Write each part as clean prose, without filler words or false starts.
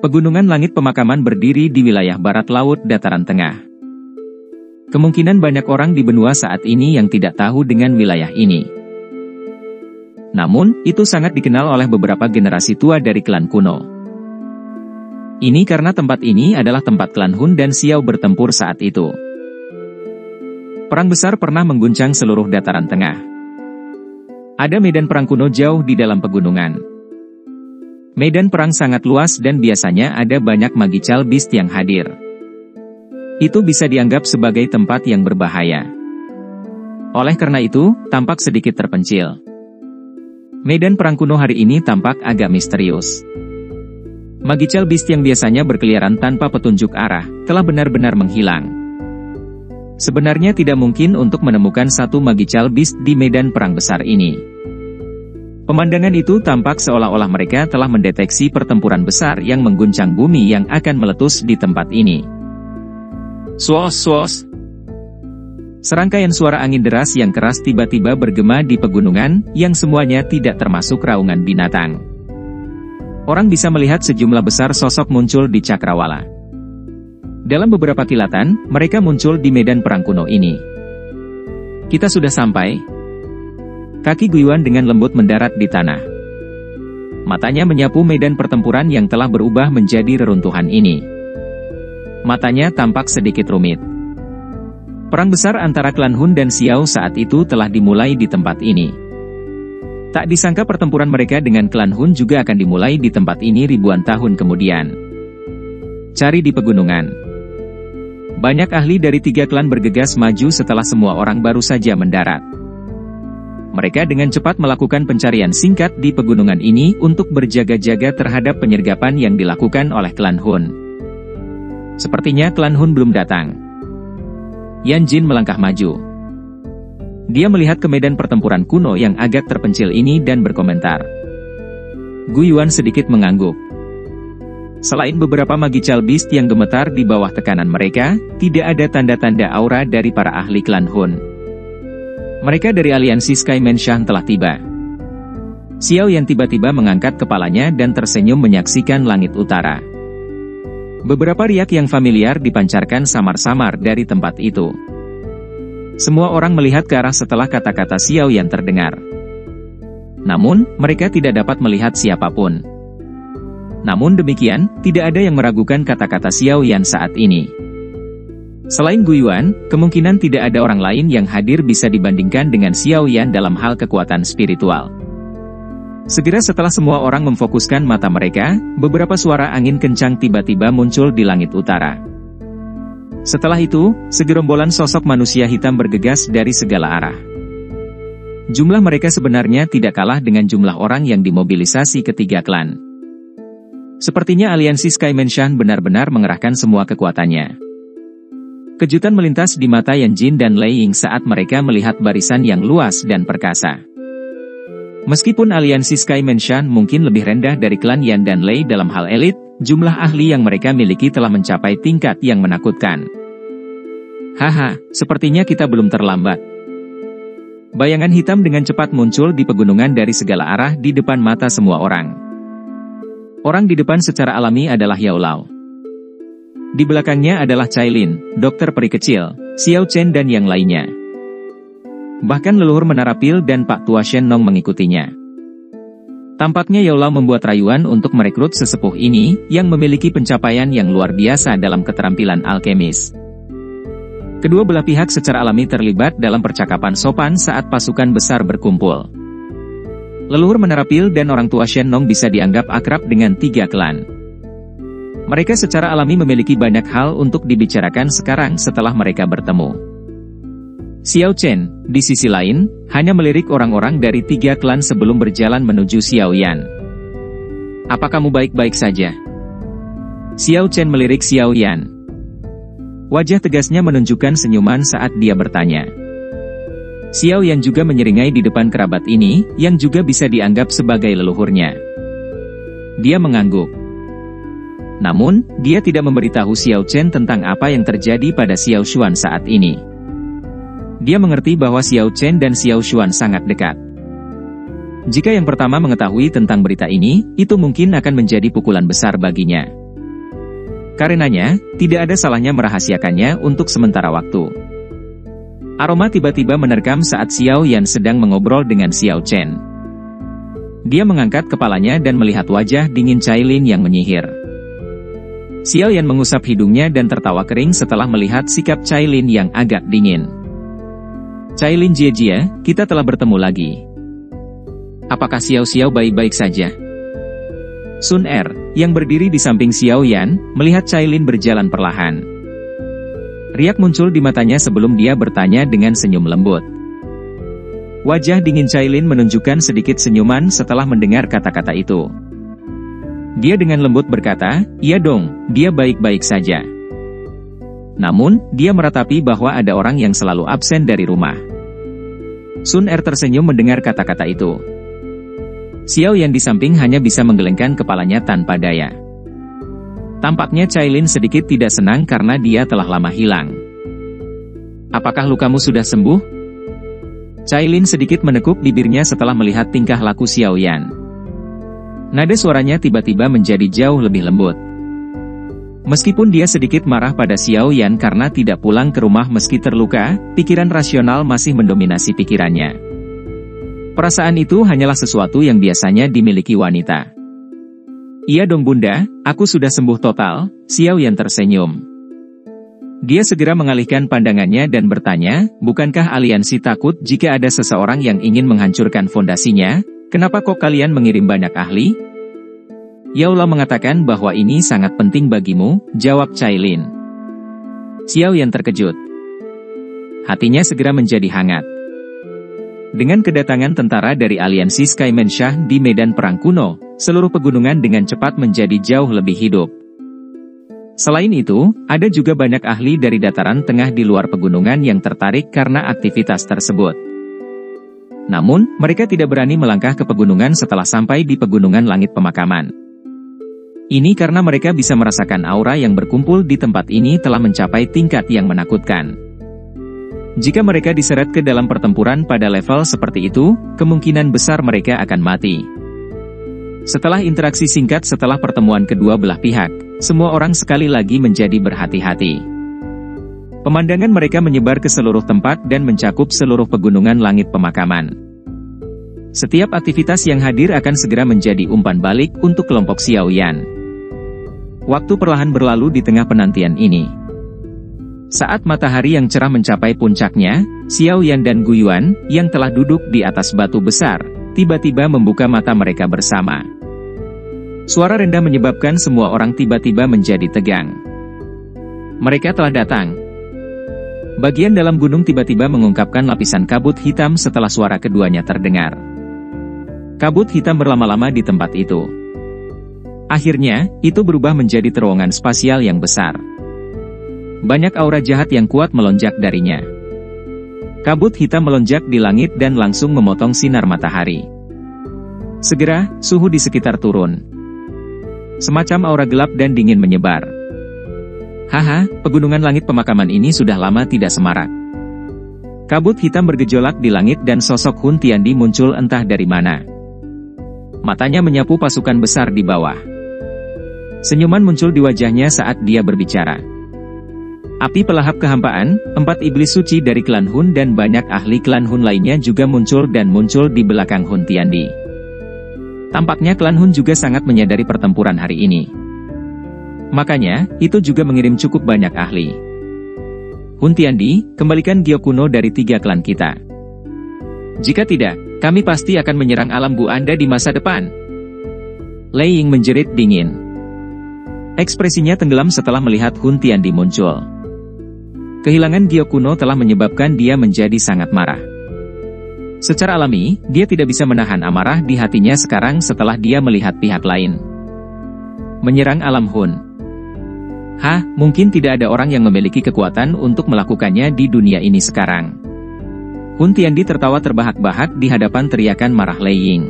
Pegunungan Langit Pemakaman berdiri di wilayah barat laut dataran tengah. Kemungkinan banyak orang di benua saat ini yang tidak tahu dengan wilayah ini. Namun, itu sangat dikenal oleh beberapa generasi tua dari klan kuno. Ini karena tempat ini adalah tempat klan Hun dan Xiao bertempur saat itu. Perang besar pernah mengguncang seluruh dataran tengah. Ada medan perang kuno jauh di dalam pegunungan. Medan perang sangat luas dan biasanya ada banyak magical beast yang hadir. Itu bisa dianggap sebagai tempat yang berbahaya. Oleh karena itu, tampak sedikit terpencil. Medan perang kuno hari ini tampak agak misterius. Magical beast yang biasanya berkeliaran tanpa petunjuk arah, telah benar-benar menghilang. Sebenarnya tidak mungkin untuk menemukan satu magical beast di medan perang besar ini. Pemandangan itu tampak seolah-olah mereka telah mendeteksi pertempuran besar yang mengguncang bumi yang akan meletus di tempat ini. Swos. Serangkaian suara angin deras yang keras tiba-tiba bergema di pegunungan, yang semuanya tidak termasuk raungan binatang. Orang bisa melihat sejumlah besar sosok muncul di cakrawala. Dalam beberapa kilatan, mereka muncul di medan perang kuno ini. Kita sudah sampai. Kaki Guiyuan dengan lembut mendarat di tanah. Matanya menyapu medan pertempuran yang telah berubah menjadi reruntuhan ini. Matanya tampak sedikit rumit. Perang besar antara klan Hun dan Xiao saat itu telah dimulai di tempat ini. Tak disangka pertempuran mereka dengan klan Hun juga akan dimulai di tempat ini ribuan tahun kemudian. Cari di pegunungan. Banyak ahli dari 3 klan bergegas maju setelah semua orang baru saja mendarat. Mereka dengan cepat melakukan pencarian singkat di pegunungan ini untuk berjaga-jaga terhadap penyergapan yang dilakukan oleh klan Hun. Sepertinya klan Hun belum datang. Yan Jin melangkah maju. Dia melihat ke medan pertempuran kuno yang agak terpencil ini dan berkomentar. Guiyuan sedikit mengangguk. Selain beberapa magical beast yang gemetar di bawah tekanan mereka, tidak ada tanda-tanda aura dari para ahli klan Hun. Mereka dari aliansi Sky Mansion telah tiba. Xiao Yan tiba-tiba mengangkat kepalanya dan tersenyum menyaksikan langit utara. Beberapa riak yang familiar dipancarkan samar-samar dari tempat itu. Semua orang melihat ke arah setelah kata-kata Xiao Yan terdengar. Namun, mereka tidak dapat melihat siapapun. Namun demikian, tidak ada yang meragukan kata-kata Xiao Yan saat ini. Selain Guiyuan, kemungkinan tidak ada orang lain yang hadir bisa dibandingkan dengan Xiao Yan dalam hal kekuatan spiritual. Segera setelah semua orang memfokuskan mata mereka, beberapa suara angin kencang tiba-tiba muncul di langit utara. Setelah itu, segerombolan sosok manusia hitam bergegas dari segala arah. Jumlah mereka sebenarnya tidak kalah dengan jumlah orang yang dimobilisasi ketiga klan. Sepertinya aliansi Sky Mansion benar-benar mengerahkan semua kekuatannya. Kejutan melintas di mata Yan Jin dan Lei Ying saat mereka melihat barisan yang luas dan perkasa. Meskipun aliansi Sky Mansion mungkin lebih rendah dari klan Yan dan Lei dalam hal elit, jumlah ahli yang mereka miliki telah mencapai tingkat yang menakutkan. Haha, sepertinya kita belum terlambat. Bayangan hitam dengan cepat muncul di pegunungan dari segala arah di depan mata semua orang. Orang di depan secara alami adalah Yao Lao. Di belakangnya adalah Cailin, dokter peri kecil, Xiao Chen dan yang lainnya. Bahkan leluhur Menara Pil dan Pak Tua Shen Nong mengikutinya. Tampaknya Yao Lao membuat rayuan untuk merekrut sesepuh ini, yang memiliki pencapaian yang luar biasa dalam keterampilan alkemis. Kedua belah pihak secara alami terlibat dalam percakapan sopan saat pasukan besar berkumpul. Leluhur Menara Pil dan orang tua Shen Nong bisa dianggap akrab dengan 3 klan. Mereka secara alami memiliki banyak hal untuk dibicarakan sekarang setelah mereka bertemu. Xiao Chen, di sisi lain, hanya melirik orang-orang dari 3 klan sebelum berjalan menuju Xiao Yan. Apa kamu baik-baik saja? Xiao Chen melirik Xiao Yan. Wajah tegasnya menunjukkan senyuman saat dia bertanya. Xiao Yan juga menyeringai di depan kerabat ini, yang juga bisa dianggap sebagai leluhurnya. Dia mengangguk. Namun, dia tidak memberitahu Xiao Chen tentang apa yang terjadi pada Xiao Xuan saat ini. Dia mengerti bahwa Xiao Chen dan Xiao Xuan sangat dekat. Jika yang pertama mengetahui tentang berita ini, itu mungkin akan menjadi pukulan besar baginya. Karenanya, tidak ada salahnya merahasiakannya untuk sementara waktu. Aroma tiba-tiba menerkam saat Xiao Yan sedang mengobrol dengan Xiao Chen. Dia mengangkat kepalanya dan melihat wajah dingin Cailin yang menyihir. Xiao Yan mengusap hidungnya dan tertawa kering setelah melihat sikap Cailin yang agak dingin. Cailin Jie, kita telah bertemu lagi. Apakah Xiao baik-baik saja? Sun Er, yang berdiri di samping Xiao Yan, melihat Cailin berjalan perlahan. Riak muncul di matanya sebelum dia bertanya dengan senyum lembut. Wajah dingin Cailin menunjukkan sedikit senyuman setelah mendengar kata-kata itu. Dia dengan lembut berkata, iya dong, dia baik-baik saja. Namun, dia meratapi bahwa ada orang yang selalu absen dari rumah. Sun Er tersenyum mendengar kata-kata itu. Xiao Yan di samping hanya bisa menggelengkan kepalanya tanpa daya. Tampaknya Cailin sedikit tidak senang karena dia telah lama hilang. Apakah lukamu sudah sembuh? Cailin sedikit menekuk bibirnya setelah melihat tingkah laku Xiao Yan. Nada suaranya tiba-tiba menjadi jauh lebih lembut. Meskipun dia sedikit marah pada Xiao Yan karena tidak pulang ke rumah meski terluka, pikiran rasional masih mendominasi pikirannya. Perasaan itu hanyalah sesuatu yang biasanya dimiliki wanita. Iya dong bunda, aku sudah sembuh total, Xiao Yan tersenyum. Dia segera mengalihkan pandangannya dan bertanya, bukankah aliansi takut jika ada seseorang yang ingin menghancurkan fondasinya? Kenapa kok kalian mengirim banyak ahli? Yaula mengatakan bahwa ini sangat penting bagimu, jawab Cailin. Xiao Yan terkejut. Hatinya segera menjadi hangat. Dengan kedatangan tentara dari aliansi Skyman Shah di medan perang kuno, seluruh pegunungan dengan cepat menjadi jauh lebih hidup. Selain itu, ada juga banyak ahli dari dataran tengah di luar pegunungan yang tertarik karena aktivitas tersebut. Namun, mereka tidak berani melangkah ke pegunungan setelah sampai di pegunungan langit pemakaman. Ini karena mereka bisa merasakan aura yang berkumpul di tempat ini telah mencapai tingkat yang menakutkan. Jika mereka diseret ke dalam pertempuran pada level seperti itu, kemungkinan besar mereka akan mati. Setelah interaksi singkat setelah pertemuan kedua belah pihak, semua orang sekali lagi menjadi berhati-hati. Pemandangan mereka menyebar ke seluruh tempat dan mencakup seluruh pegunungan langit pemakaman. Setiap aktivitas yang hadir akan segera menjadi umpan balik untuk kelompok Xiao Yan. Waktu perlahan berlalu di tengah penantian ini. Saat matahari yang cerah mencapai puncaknya, Xiao Yan dan Gu Yuan, yang telah duduk di atas batu besar, tiba-tiba membuka mata mereka bersama. Suara rendah menyebabkan semua orang tiba-tiba menjadi tegang. Mereka telah datang. Bagian dalam gunung tiba-tiba mengungkapkan lapisan kabut hitam setelah suara keduanya terdengar. Kabut hitam berlama-lama di tempat itu. Akhirnya, itu berubah menjadi terowongan spasial yang besar. Banyak aura jahat yang kuat melonjak darinya. Kabut hitam melonjak di langit dan langsung memotong sinar matahari. Segera, suhu di sekitar turun. Semacam aura gelap dan dingin menyebar. Haha, pegunungan langit pemakaman ini sudah lama tidak semarak. Kabut hitam bergejolak di langit dan sosok Hun Tiandi muncul entah dari mana. Matanya menyapu pasukan besar di bawah. Senyuman muncul di wajahnya saat dia berbicara. Api pelahap kehampaan, 4 iblis suci dari klan Hun dan banyak ahli klan Hun lainnya juga muncul di belakang Hun Tiandi. Tampaknya klan Hun juga sangat menyadari pertempuran hari ini. Makanya, itu juga mengirim cukup banyak ahli. Hun Tiandi, kembalikan giok kuno dari 3 klan kita. Jika tidak, kami pasti akan menyerang alam Bu Anda di masa depan. Lei Ying menjerit dingin. Ekspresinya tenggelam setelah melihat Hun Tiandi muncul. Kehilangan giok kuno telah menyebabkan dia menjadi sangat marah. Secara alami, dia tidak bisa menahan amarah di hatinya sekarang setelah dia melihat pihak lain. Menyerang alam Hun. Hah, mungkin tidak ada orang yang memiliki kekuatan untuk melakukannya di dunia ini sekarang. Hun Tiandi tertawa terbahak-bahak di hadapan teriakan marah Lei Ying.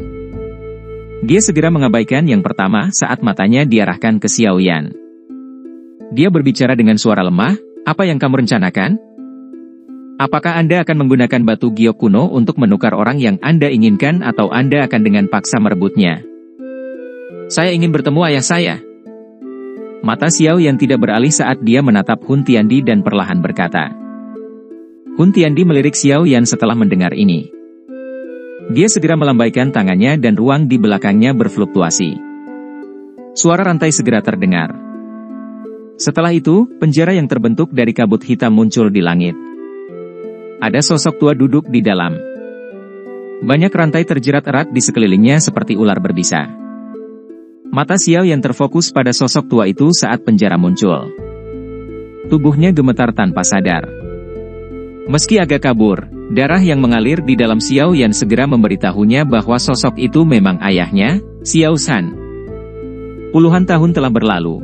Dia segera mengabaikan yang pertama saat matanya diarahkan ke Xiao Yan. Dia berbicara dengan suara lemah, apa yang kamu rencanakan? Apakah Anda akan menggunakan batu giok kuno untuk menukar orang yang Anda inginkan atau Anda akan dengan paksa merebutnya? Saya ingin bertemu ayah saya. Mata Xiao Yan tidak beralih saat dia menatap Hun Tiandi dan perlahan berkata. Hun Tiandi melirik Xiao Yan setelah mendengar ini. Dia segera melambaikan tangannya dan ruang di belakangnya berfluktuasi. Suara rantai segera terdengar. Setelah itu, penjara yang terbentuk dari kabut hitam muncul di langit. Ada sosok tua duduk di dalam. Banyak rantai terjerat erat di sekelilingnya seperti ular berbisa. Mata Xiao Yan terfokus pada sosok tua itu saat penjara muncul. Tubuhnya gemetar tanpa sadar. Meski agak kabur, darah yang mengalir di dalam Xiao Yan segera memberitahunya bahwa sosok itu memang ayahnya, Xiao San. Puluhan tahun telah berlalu.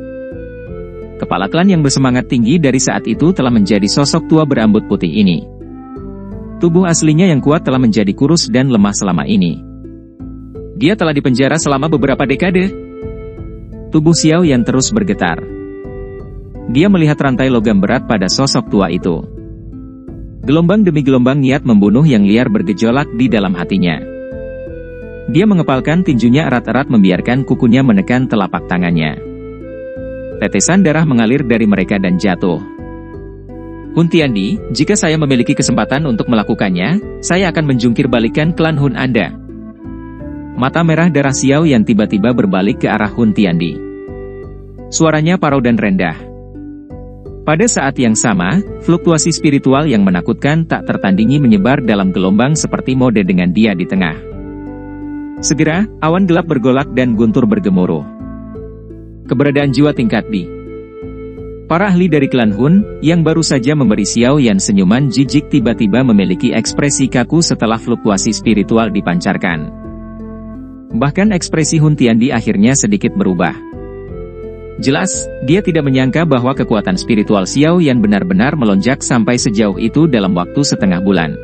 Kepala klan yang bersemangat tinggi dari saat itu telah menjadi sosok tua berambut putih ini. Tubuh aslinya yang kuat telah menjadi kurus dan lemah selama ini. Dia telah dipenjara selama beberapa dekade. Tubuh Xiao Yan terus bergetar. Dia melihat rantai logam berat pada sosok tua itu. Gelombang demi gelombang niat membunuh yang liar bergejolak di dalam hatinya. Dia mengepalkan tinjunya erat-erat membiarkan kukunya menekan telapak tangannya. Tetesan darah mengalir dari mereka dan jatuh. Hun Tiandi, jika saya memiliki kesempatan untuk melakukannya, saya akan menjungkir balikan klan Hun Anda. Mata merah darah Xiao yang tiba-tiba berbalik ke arah Hun Tiandi. Suaranya parau dan rendah. Pada saat yang sama, fluktuasi spiritual yang menakutkan tak tertandingi menyebar dalam gelombang seperti mode dengan dia di tengah. Segera, awan gelap bergolak dan guntur bergemuruh. Keberadaan jiwa tingkat D. Para ahli dari klan Hun, yang baru saja memberi Xiao Yan senyuman jijik tiba-tiba memiliki ekspresi kaku setelah fluktuasi spiritual dipancarkan. Bahkan ekspresi Hun Tiandi akhirnya sedikit berubah. Jelas, dia tidak menyangka bahwa kekuatan spiritual Xiao Yan benar-benar melonjak sampai sejauh itu dalam waktu setengah bulan.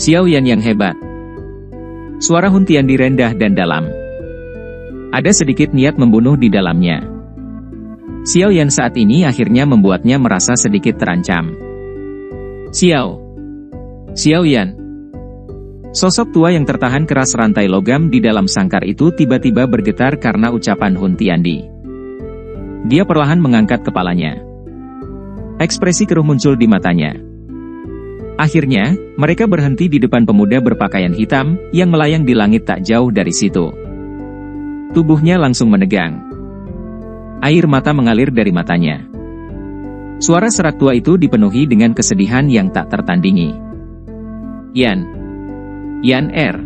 Xiao Yan yang hebat. Suara Hun Tiandi rendah dan dalam. Ada sedikit niat membunuh di dalamnya. Xiao Yan saat ini akhirnya membuatnya merasa sedikit terancam. Xiao Yan. Sosok tua yang tertahan keras rantai logam di dalam sangkar itu tiba-tiba bergetar karena ucapan Hun Tiandi. Dia perlahan mengangkat kepalanya. Ekspresi keruh muncul di matanya. Akhirnya, mereka berhenti di depan pemuda berpakaian hitam, yang melayang di langit tak jauh dari situ. Tubuhnya langsung menegang. Air mata mengalir dari matanya. Suara serak tua itu dipenuhi dengan kesedihan yang tak tertandingi. Yan Er.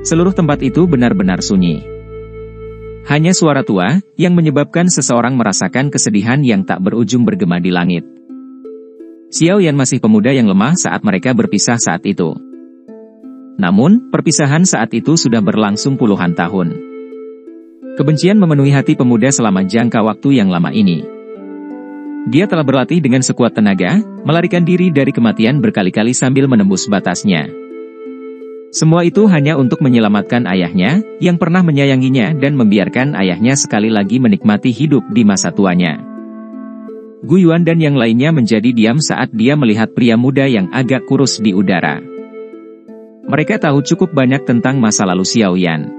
Seluruh tempat itu benar-benar sunyi. Hanya suara tua, yang menyebabkan seseorang merasakan kesedihan yang tak berujung bergema di langit. Xiao Yan masih pemuda yang lemah saat mereka berpisah saat itu. Namun, perpisahan saat itu sudah berlangsung puluhan tahun. Kebencian memenuhi hati pemuda selama jangka waktu yang lama ini. Dia telah berlatih dengan sekuat tenaga, melarikan diri dari kematian berkali-kali sambil menembus batasnya. Semua itu hanya untuk menyelamatkan ayahnya, yang pernah menyayanginya dan membiarkan ayahnya sekali lagi menikmati hidup di masa tuanya. Gu Yuan dan yang lainnya menjadi diam saat dia melihat pria muda yang agak kurus di udara. Mereka tahu cukup banyak tentang masa lalu Xiao Yan.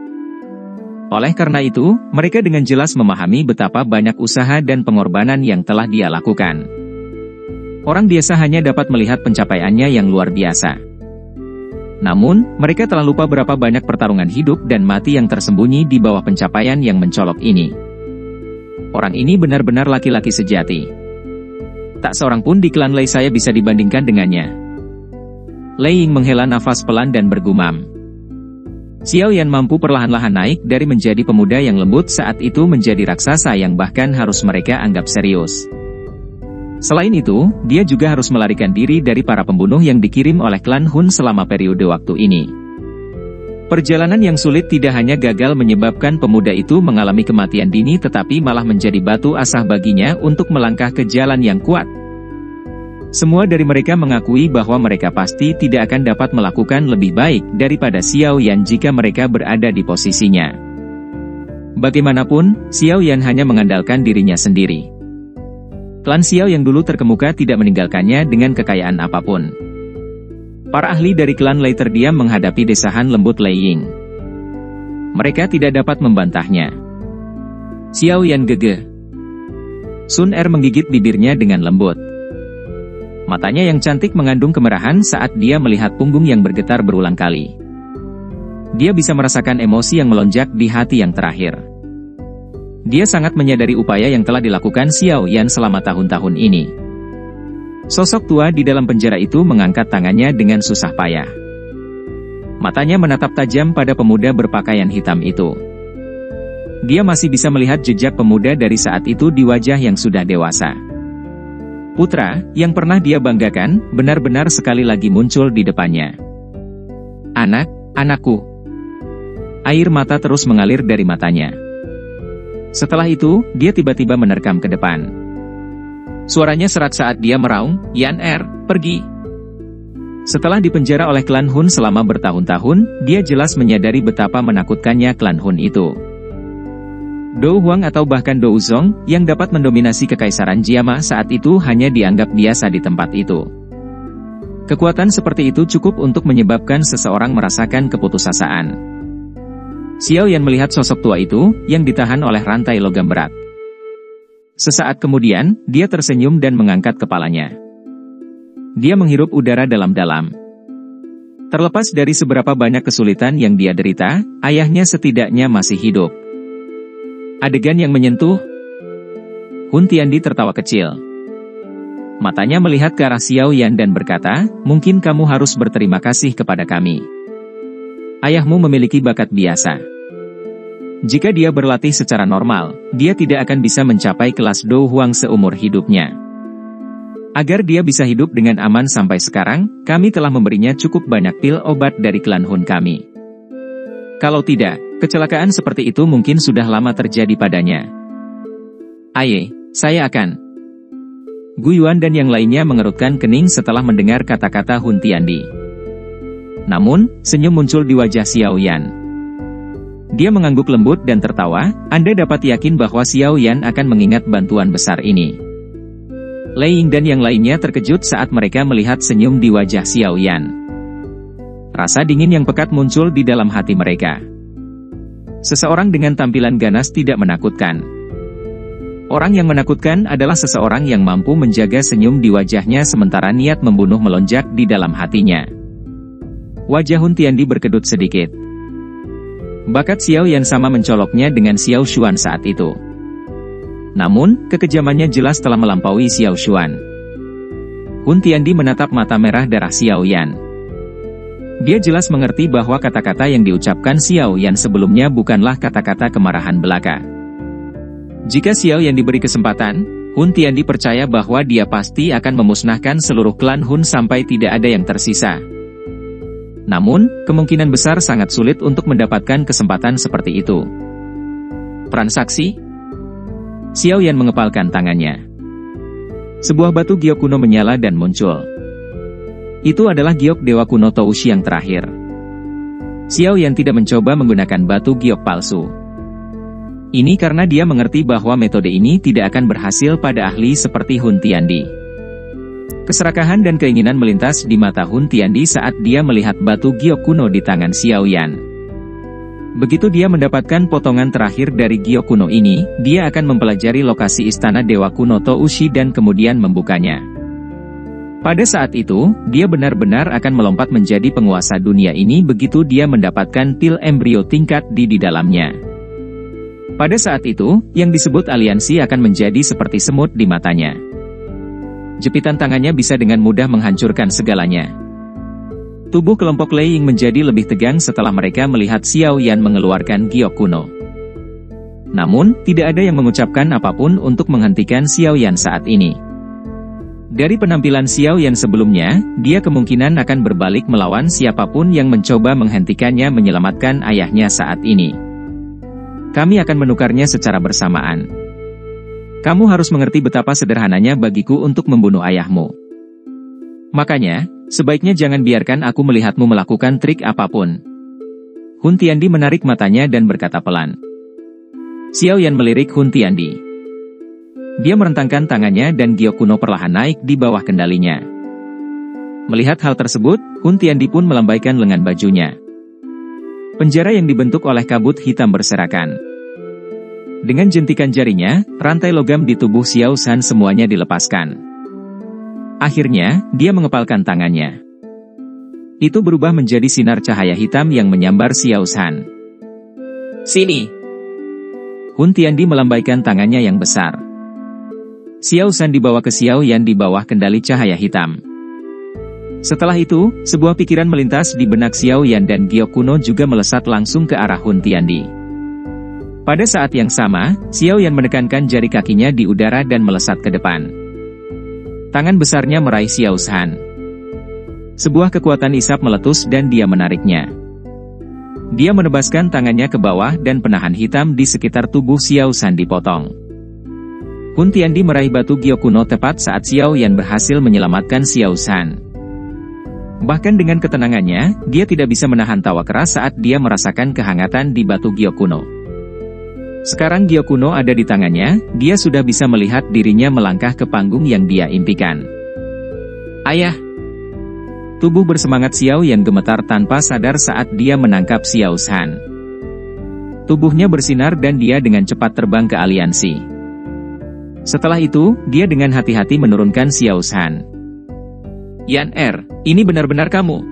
Oleh karena itu, mereka dengan jelas memahami betapa banyak usaha dan pengorbanan yang telah dia lakukan. Orang biasa hanya dapat melihat pencapaiannya yang luar biasa. Namun, mereka telah lupa berapa banyak pertarungan hidup dan mati yang tersembunyi di bawah pencapaian yang mencolok ini. Orang ini benar-benar laki-laki sejati. Tak seorang pun di klan Lei saya bisa dibandingkan dengannya. Lei Ying menghela nafas pelan dan bergumam. Xiao Yan mampu perlahan-lahan naik dari menjadi pemuda yang lembut saat itu menjadi raksasa yang bahkan harus mereka anggap serius. Selain itu, dia juga harus melarikan diri dari para pembunuh yang dikirim oleh klan Hun selama periode waktu ini. Perjalanan yang sulit tidak hanya gagal menyebabkan pemuda itu mengalami kematian dini tetapi malah menjadi batu asah baginya untuk melangkah ke jalan yang kuat. Semua dari mereka mengakui bahwa mereka pasti tidak akan dapat melakukan lebih baik daripada Xiao Yan jika mereka berada di posisinya. Bagaimanapun, Xiao Yan hanya mengandalkan dirinya sendiri. Klan Xiao yang dulu terkemuka tidak meninggalkannya dengan kekayaan apapun. Para ahli dari klan Lei terdiam menghadapi desahan lembut Lei Ying. Mereka tidak dapat membantahnya. Xiao Yan gege. Sun Er menggigit bibirnya dengan lembut. Matanya yang cantik mengandung kemerahan saat dia melihat punggung yang bergetar berulang kali. Dia bisa merasakan emosi yang melonjak di hati yang terakhir. Dia sangat menyadari upaya yang telah dilakukan Xiao Yan selama tahun-tahun ini. Sosok tua di dalam penjara itu mengangkat tangannya dengan susah payah. Matanya menatap tajam pada pemuda berpakaian hitam itu. Dia masih bisa melihat jejak pemuda dari saat itu di wajah yang sudah dewasa. Putra, yang pernah dia banggakan, benar-benar sekali lagi muncul di depannya. Anakku. Air mata terus mengalir dari matanya. Setelah itu, dia tiba-tiba menerkam ke depan. Suaranya serak saat dia meraung, Yan Er, pergi. Setelah dipenjara oleh klan Hun selama bertahun-tahun, dia jelas menyadari betapa menakutkannya klan Hun itu. Dou Huang atau bahkan Dou Zong, yang dapat mendominasi kekaisaran Jiama saat itu hanya dianggap biasa di tempat itu. Kekuatan seperti itu cukup untuk menyebabkan seseorang merasakan keputusasaan. Xiao Yan melihat sosok tua itu, yang ditahan oleh rantai logam berat. Sesaat kemudian, dia tersenyum dan mengangkat kepalanya. Dia menghirup udara dalam-dalam. Terlepas dari seberapa banyak kesulitan yang dia derita, ayahnya setidaknya masih hidup. Adegan yang menyentuh. Hun Tiandi tertawa kecil. Matanya melihat ke arah Xiao Yan dan berkata, mungkin kamu harus berterima kasih kepada kami. Ayahmu memiliki bakat biasa. Jika dia berlatih secara normal, dia tidak akan bisa mencapai kelas Dou Huang seumur hidupnya. Agar dia bisa hidup dengan aman sampai sekarang, kami telah memberinya cukup banyak pil obat dari klan Hun kami. Kalau tidak, kecelakaan seperti itu mungkin sudah lama terjadi padanya. Saya akan. Gu Yuan dan yang lainnya mengerutkan kening setelah mendengar kata-kata Hun Tiandi. Namun, senyum muncul di wajah Xiao Yan. Dia mengangguk lembut dan tertawa, Anda dapat yakin bahwa Xiao Yan akan mengingat bantuan besar ini. Lei Ying dan yang lainnya terkejut saat mereka melihat senyum di wajah Xiao Yan. Rasa dingin yang pekat muncul di dalam hati mereka. Seseorang dengan tampilan ganas tidak menakutkan. Orang yang menakutkan adalah seseorang yang mampu menjaga senyum di wajahnya sementara niat membunuh melonjak di dalam hatinya. Wajah Hun Tiandi berkedut sedikit. Bakat Xiao Yan sama mencoloknya dengan Xiao Xuan saat itu. Namun, kekejamannya jelas telah melampaui Xiao Xuan. Hun Tiandi menatap mata merah darah Xiao Yan. Dia jelas mengerti bahwa kata-kata yang diucapkan Xiao Yan sebelumnya bukanlah kata-kata kemarahan belaka. Jika Xiao Yan diberi kesempatan, Hun Tiandi percaya bahwa dia pasti akan memusnahkan seluruh klan Hun sampai tidak ada yang tersisa. Namun, kemungkinan besar sangat sulit untuk mendapatkan kesempatan seperti itu. Transaksi? Xiao Yan mengepalkan tangannya. Sebuah batu giok kuno menyala dan muncul. Itu adalah giok dewa kuno Toushi yang terakhir. Xiao Yan tidak mencoba menggunakan batu giok palsu. Ini karena dia mengerti bahwa metode ini tidak akan berhasil pada ahli seperti Hun Tiandi. Keserakahan dan keinginan melintas di mata Hun Tiandi saat dia melihat batu giok kuno di tangan Xiao Yan. Begitu dia mendapatkan potongan terakhir dari giok kuno ini, dia akan mempelajari lokasi istana dewa kuno Toushi dan kemudian membukanya. Pada saat itu, dia benar-benar akan melompat menjadi penguasa dunia ini begitu dia mendapatkan pil embrio tingkat di dalamnya. Pada saat itu, yang disebut aliansi akan menjadi seperti semut di matanya. Jepitan tangannya bisa dengan mudah menghancurkan segalanya. Tubuh kelompok Lei Ying menjadi lebih tegang setelah mereka melihat Xiao Yan mengeluarkan giok kuno. Namun, tidak ada yang mengucapkan apapun untuk menghentikan Xiao Yan saat ini. Dari penampilan Xiao Yan sebelumnya, dia kemungkinan akan berbalik melawan siapapun yang mencoba menghentikannya menyelamatkan ayahnya saat ini. Kami akan menukarnya secara bersamaan. Kamu harus mengerti betapa sederhananya bagiku untuk membunuh ayahmu. Makanya, sebaiknya jangan biarkan aku melihatmu melakukan trik apapun. Hun Tiandi menarik matanya dan berkata pelan. Xiao Yan melirik Hun Tiandi. Dia merentangkan tangannya dan giok kuno perlahan naik di bawah kendalinya. Melihat hal tersebut, Hun Tiandi pun melambaikan lengan bajunya. Penjara yang dibentuk oleh kabut hitam berserakan. Dengan jentikan jarinya, rantai logam di tubuh Xiao Zhan semuanya dilepaskan. Akhirnya, dia mengepalkan tangannya. Itu berubah menjadi sinar cahaya hitam yang menyambar Xiao Zhan. "Sini!" Hun Tiandi melambaikan tangannya yang besar. Xiao Zhan dibawa ke Xiao Yan di bawah kendali cahaya hitam. Setelah itu, sebuah pikiran melintas di benak Xiao Yan dan giok kuno juga melesat langsung ke arah Hun Tiandi. Pada saat yang sama, Xiao Yan menekankan jari kakinya di udara dan melesat ke depan. Tangan besarnya meraih Xiao Zhan. Sebuah kekuatan isap meletus dan dia menariknya. Dia menebaskan tangannya ke bawah dan penahan hitam di sekitar tubuh Xiao Zhan dipotong. Hun Tiandi meraih batu giok kuno tepat saat Xiao Yan berhasil menyelamatkan Xiao Zhan. Bahkan dengan ketenangannya, dia tidak bisa menahan tawa keras saat dia merasakan kehangatan di batu giok kuno. Sekarang giok kuno ada di tangannya, dia sudah bisa melihat dirinya melangkah ke panggung yang dia impikan. "Ayah!" Tubuh bersemangat Xiao Yan gemetar tanpa sadar saat dia menangkap Xiao Zhan. Tubuhnya bersinar dan dia dengan cepat terbang ke aliansi. Setelah itu, dia dengan hati-hati menurunkan Xiao Zhan. "Yan ini benar-benar kamu."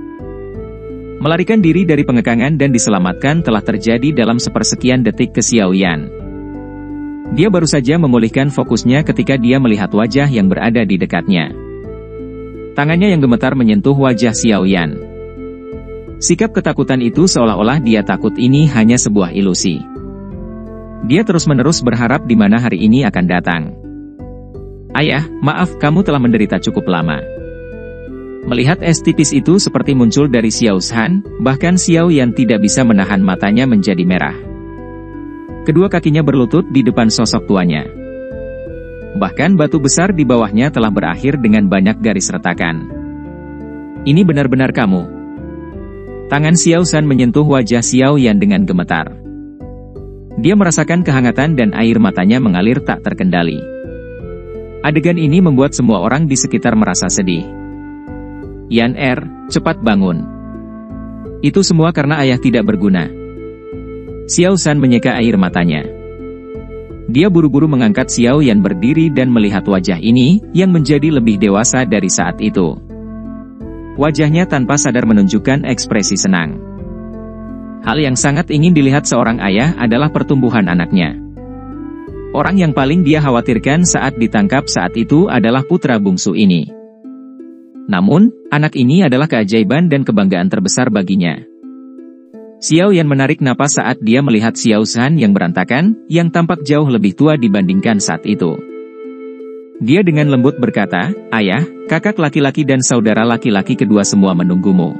Melarikan diri dari pengekangan dan diselamatkan telah terjadi dalam sepersekian detik ke Xiao Yan. Dia baru saja memulihkan fokusnya ketika dia melihat wajah yang berada di dekatnya. Tangannya yang gemetar menyentuh wajah Xiao Yan. Sikap ketakutan itu seolah-olah dia takut ini hanya sebuah ilusi. Dia terus-menerus berharap di mana hari ini akan datang. "Ayah, maaf kamu telah menderita cukup lama." Melihat es tipis itu seperti muncul dari Xiao Zhan, bahkan Xiao Yan tidak bisa menahan matanya menjadi merah. Kedua kakinya berlutut di depan sosok tuanya. Bahkan batu besar di bawahnya telah berakhir dengan banyak garis retakan. "Ini benar-benar kamu." Tangan Xiao Zhan menyentuh wajah Xiao Yan dengan gemetar. Dia merasakan kehangatan dan air matanya mengalir tak terkendali. Adegan ini membuat semua orang di sekitar merasa sedih. "Yan cepat bangun. Itu semua karena ayah tidak berguna." Xiao Zhan menyeka air matanya. Dia buru-buru mengangkat Xiao Yan berdiri dan melihat wajah ini, yang menjadi lebih dewasa dari saat itu. Wajahnya tanpa sadar menunjukkan ekspresi senang. Hal yang sangat ingin dilihat seorang ayah adalah pertumbuhan anaknya. Orang yang paling dia khawatirkan saat ditangkap saat itu adalah putra bungsu ini. Namun, anak ini adalah keajaiban dan kebanggaan terbesar baginya. Xiao Yan menarik napas saat dia melihat Xiao Zhan yang berantakan, yang tampak jauh lebih tua dibandingkan saat itu. Dia dengan lembut berkata, "Ayah, kakak laki-laki dan saudara laki-laki kedua semua menunggumu.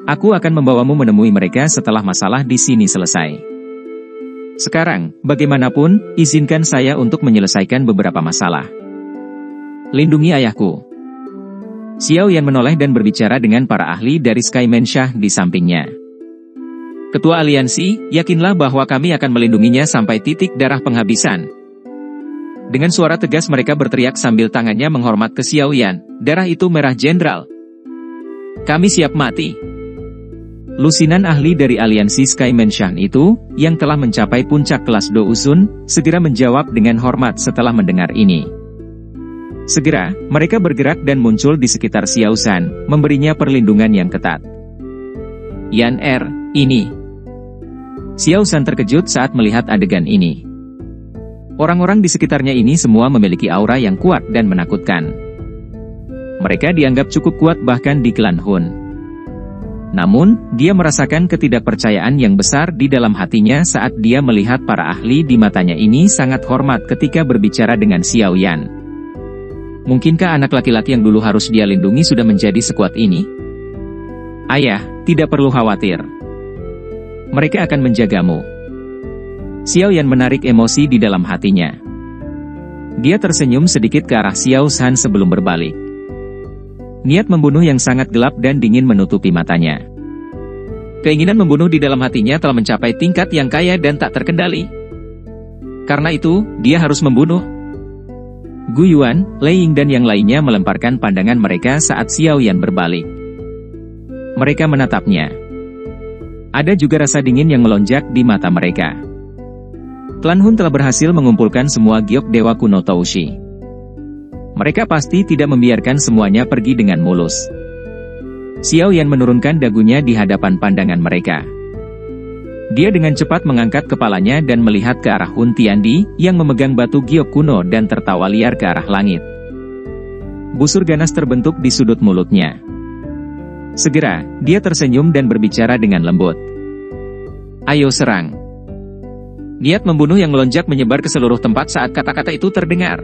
Aku akan membawamu menemui mereka setelah masalah di sini selesai. Sekarang, bagaimanapun, izinkan saya untuk menyelesaikan beberapa masalah. Lindungi ayahku." Xiao Yan menoleh dan berbicara dengan para ahli dari Sky Manshah di sampingnya. "Ketua aliansi, yakinlah bahwa kami akan melindunginya sampai titik darah penghabisan." Dengan suara tegas mereka berteriak sambil tangannya menghormat ke Xiao Yan, "Darah itu merah jenderal. Kami siap mati." Lusinan ahli dari aliansi Sky Manshah itu, yang telah mencapai puncak kelas Do Usun, segera menjawab dengan hormat setelah mendengar ini. Segera, mereka bergerak dan muncul di sekitar Xiao Zhan, memberinya perlindungan yang ketat. "Yan ini." Xiao Zhan terkejut saat melihat adegan ini. Orang-orang di sekitarnya ini semua memiliki aura yang kuat dan menakutkan. Mereka dianggap cukup kuat bahkan di klan Hun. Namun, dia merasakan ketidakpercayaan yang besar di dalam hatinya saat dia melihat para ahli di matanya ini sangat hormat ketika berbicara dengan Xiao Yan. Mungkinkah anak laki-laki yang dulu harus dia lindungi sudah menjadi sekuat ini? "Ayah, tidak perlu khawatir. Mereka akan menjagamu." Xiao Yan menarik emosi di dalam hatinya. Dia tersenyum sedikit ke arah Xiao Zhan sebelum berbalik. Niat membunuh yang sangat gelap dan dingin menutupi matanya. Keinginan membunuh di dalam hatinya telah mencapai tingkat yang kaya dan tak terkendali. Karena itu, dia harus membunuh. Gu Yuan, Lei Ying dan yang lainnya melemparkan pandangan mereka saat Xiao Yan berbalik. Mereka menatapnya. Ada juga rasa dingin yang melonjak di mata mereka. Klan Hun telah berhasil mengumpulkan semua giok dewa kuno Toushi. Mereka pasti tidak membiarkan semuanya pergi dengan mulus. Xiao Yan menurunkan dagunya di hadapan pandangan mereka. Dia dengan cepat mengangkat kepalanya dan melihat ke arah Hun Tiandi yang memegang batu giok kuno dan tertawa liar ke arah langit. Busur ganas terbentuk di sudut mulutnya. Segera, dia tersenyum dan berbicara dengan lembut. Ayo serang. Niat membunuh yang melonjak menyebar ke seluruh tempat saat kata-kata itu terdengar.